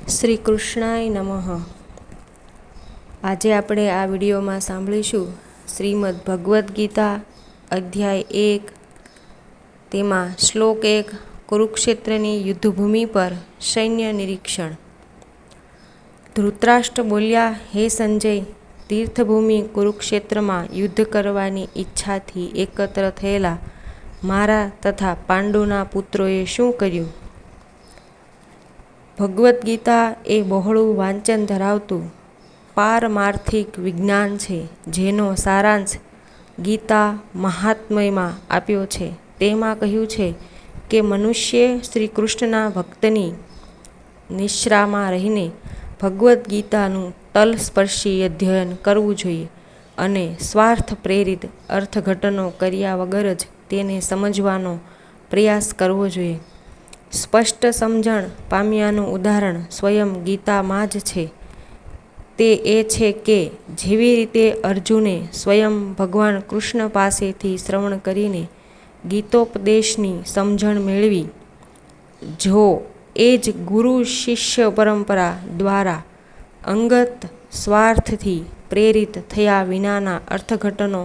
શ્રી કૃષ્ણાય નમઃ. આજે આપણે આ વિડીયોમાં સાંભળીશું શ્રીમદ્ ભગવદ્ ગીતા અધ્યાય 1, તેમાં શ્લોક 1, કુરુક્ષેત્રની યુદ્ધભૂમિ પર સૈન્ય નિરીક્ષણ. ધૃતરાષ્ટ્ર બોલ્યા, હે સંજય, તીર્થભૂમિ કુરુક્ષેત્રમાં યુદ્ધ કરવાની ઈચ્છાથી એકત્ર થયેલા મારા તથા પાંડુના પુત્રોએ શું કર્યું? ભગવદ્ ગીતા એ બહોળું વાંચન ધરાવતું પારમાર્થિક વિજ્ઞાન છે, જેનો સારાંશ ગીતા મહાત્મ્યમાં આપ્યો છે. તેમાં કહ્યું છે કે મનુષ્યે શ્રી કૃષ્ણના ભક્તની નિશ્રામાં રહીને ભગવદ્ ગીતાનું તલસ્પર્શી અધ્યયન કરવું જોઈએ અને સ્વાર્થ પ્રેરિત અર્થઘટનો કર્યા વગર જ તેને સમજવાનો પ્રયાસ કરવો જોઈએ. સ્પષ્ટ સમજણ પામ્યાનું ઉદાહરણ સ્વયં ગીતામાં જ છે. તે એ છે કે જેવી રીતે અર્જુને સ્વયં ભગવાન કૃષ્ણ પાસેથી શ્રવણ કરીને ગીતોપદેશની સમજણ મેળવી, જો એ જ ગુરુ શિષ્ય પરંપરા દ્વારા અંગત સ્વાર્થથી પ્રેરિત થયા વિનાના અર્થઘટનો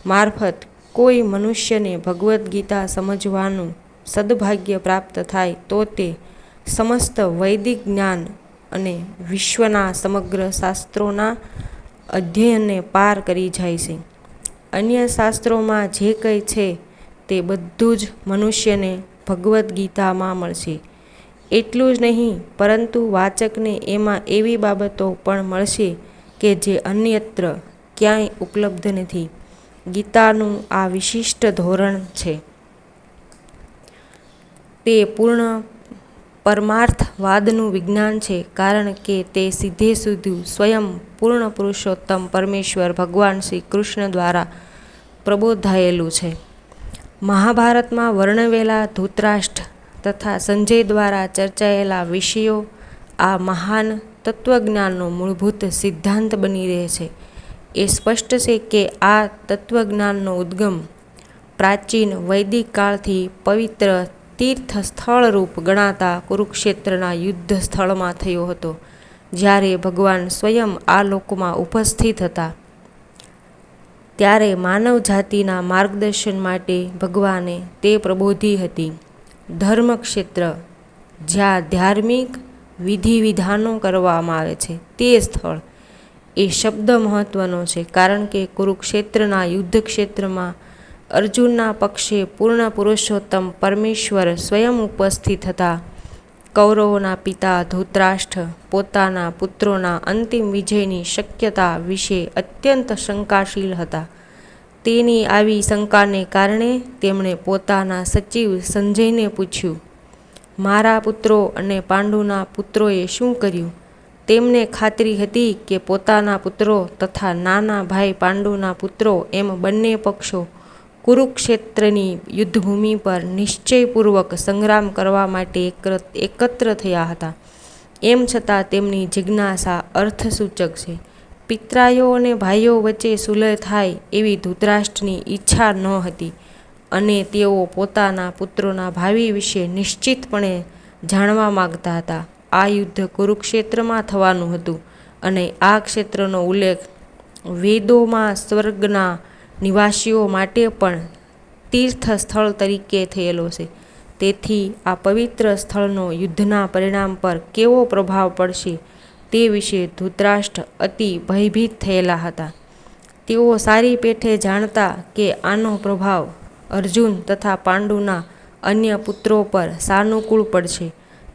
મારફત કોઈ મનુષ્યને ભગવદ્ ગીતા સમજવાનું સદભાગ્ય પ્રાપ્ત થાય, તો તે સમસ્ત વૈદિક જ્ઞાન અને વિશ્વના સમગ્ર શાસ્ત્રોના અધ્યયનને પાર કરી જાય છે. અન્ય શાસ્ત્રોમાં જે કંઈ છે તે બધું જ મનુષ્યને ભગવદ્ ગીતામાં મળશે. એટલું જ નહીં, પરંતુ વાચકને એમાં એવી બાબતો પણ મળશે કે જે અન્યત્ર ક્યાંય ઉપલબ્ધ નથી. ગીતાનું આ વિશિષ્ટ ધોરણ છે. તે પૂર્ણ પરમાર્થવાદનું વિજ્ઞાન છે, કારણ કે તે સીધે સીધું સ્વયં પૂર્ણ પુરુષોત્તમ પરમેશ્વર ભગવાન શ્રી કૃષ્ણ દ્વારા પ્રબોધાયેલું છે. મહાભારતમાં વર્ણવેલા ધૃતરાષ્ટ્ર તથા સંજય દ્વારા ચર્ચાયેલા વિષયો આ મહાન તત્વજ્ઞાનનો મૂળભૂત સિદ્ધાંત બની રહે છે. એ સ્પષ્ટ છે કે આ તત્વજ્ઞાનનો ઉદ્ગમ પ્રાચીન વૈદિક કાળથી પવિત્ર તીર્થસ્થળરૂપ ગણાતા કુરુક્ષેત્રના યુદ્ધ સ્થળમાં થયો હતો, જ્યારે ભગવાન સ્વયં આ લોકમાં ઉપસ્થિત હતા. ત્યારે માનવ જાતિના માર્ગદર્શન માટે ભગવાને તે પ્રબોધી હતી. ધર્મક્ષેત્ર, જ્યાં ધાર્મિક વિધિ વિધાનો કરવામાં આવે છે, તે સ્થળ એ શબ્દ મહત્વનો છે, કારણ કે કુરુક્ષેત્રના યુદ્ધક્ષેત્રમાં અર્જુનના પક્ષે પૂર્ણ પુરુષોત્તમ પરમેશ્વર સ્વયં ઉપસ્થિત હતા. કૌરવોના પિતા ધૃતરાષ્ટ્ર પોતાના પુત્રોના અંતિમ વિજયની શક્યતા વિશે અત્યંત શંકાશીલ હતા. તેની આવી શંકાને કારણે તેમણે પોતાના સચિવ સંજયને પૂછ્યું, મારા પુત્રો અને પાંડુના પુત્રોએ શું કર્યું? તેમને ખાતરી હતી કે પોતાના પુત્રો તથા નાના ભાઈ પાંડુના પુત્રો એમ બંને પક્ષો કુરુક્ષેત્રની યુદ્ધભૂમિ પર નિશ્ચયપૂર્વક સંગ્રામ કરવા માટે એકત્ર થયા હતા. એમ છતાં તેમની જિજ્ઞાસા અર્થસૂચક છે. પિતરાઈઓ અને ભાઈઓ વચ્ચે સુલહ થાય એવી ધૃતરાષ્ટ્રની ઈચ્છા ન હતી, અને તેઓ પોતાના પુત્રોના ભાવિ વિશે નિશ્ચિતપણે જાણવા માગતા હતા. આ યુદ્ધ કુરુક્ષેત્રમાં થવાનું હતું, અને આ ક્ષેત્રનો ઉલ્લેખ વેદોમાં સ્વર્ગના નિવાસીઓ માટે પણ તીર્થસ્થળ તરીકે થયેલો છે. તેથી આ પવિત્ર સ્થળનો યુદ્ધના પરિણામ પર કેવો પ્રભાવ પડશે તે વિશે ધૃતરાષ્ટ્ર અતિ ભયભીત થયેલા હતા. તેઓ સારી પેઠે જાણતા કે આનો પ્રભાવ અર્જુન તથા પાંડુના અન્ય પુત્રો પર સાનુકૂળ પડશે,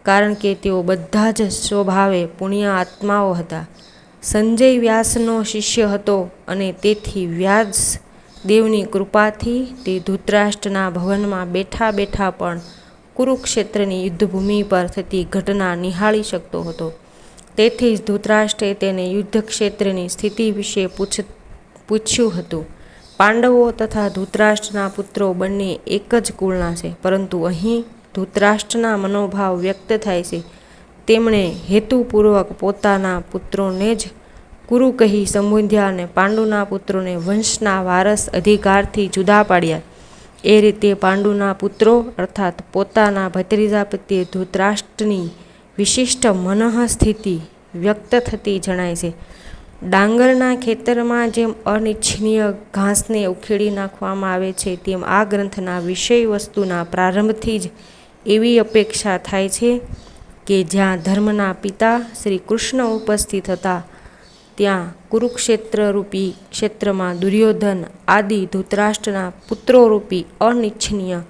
કારણ કે તેઓ બધા જ સ્વભાવે પુણ્ય આત્માઓ હતા. સંજય વ્યાસનો શિષ્ય હતો, અને તેથી વ્યાસ દેવની કૃપાથી તે ધૃતરાષ્ટ્રના ભવનમાં બેઠા બેઠા પણ કુરુક્ષેત્રની યુદ્ધભૂમિ પર થતી ઘટના નિહાળી શકતો હતો. તેથી જ ધૃતરાષ્ટ્રે તેને યુદ્ધક્ષેત્રની સ્થિતિ વિશે પૂછ્યું હતું. પાંડવો તથા ધૃતરાષ્ટ્રના પુત્રો બંને એક જ કુળના છે, પરંતુ અહીં ધૃતરાષ્ટ્રના મનોભાવ વ્યક્ત થાય છે. તેમણે હેતુપૂર્વક પોતાના પુત્રોને જ કુરુ કહી સંબોધ્યા અને પાંડુના પુત્રોને વંશના વારસ અધિકારથી જુદા પાડ્યા. એ રીતે પાંડુના પુત્રો અર્થાત પોતાના ભત્રીજા પ્રત્યે ધૃતરાષ્ટ્રની વિશિષ્ટ મનઃસ્થિતિ વ્યક્ત થતી જણાય છે. ડાંગરના ખેતરમાં જેમ અનિચ્છનીય ઘાસને ઉખેડી નાખવામાં આવે છે, તેમ આ ગ્રંથના વિષય વસ્તુના પ્રારંભથી જ એવી અપેક્ષા થાય છે કે જ્યાં ધર્મના પિતા શ્રી કૃષ્ણ ઉપસ્થિત હતા, ત્યાં કુરુક્ષેત્રરૂપી ક્ષેત્રમાં દુર્યોધન આદિ ધૃતરાષ્ટ્રના પુત્રોરૂપી અનિચ્છનીય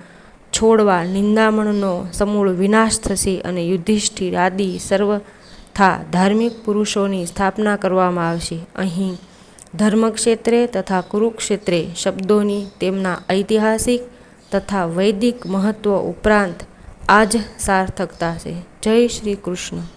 છોડવા નિંદામણનો સમૂળ વિનાશ થશે અને યુધિષ્ઠિર આદિ સર્વથા ધાર્મિક પુરુષોની સ્થાપના કરવામાં આવશે. અહીં ધર્મક્ષેત્રે તથા કુરુક્ષેત્રે શબ્દોની તેમના ઐતિહાસિક તથા વૈદિક મહત્વ ઉપરાંત આ જ સાર્થકતા છે. જય શ્રી કૃષ્ણ.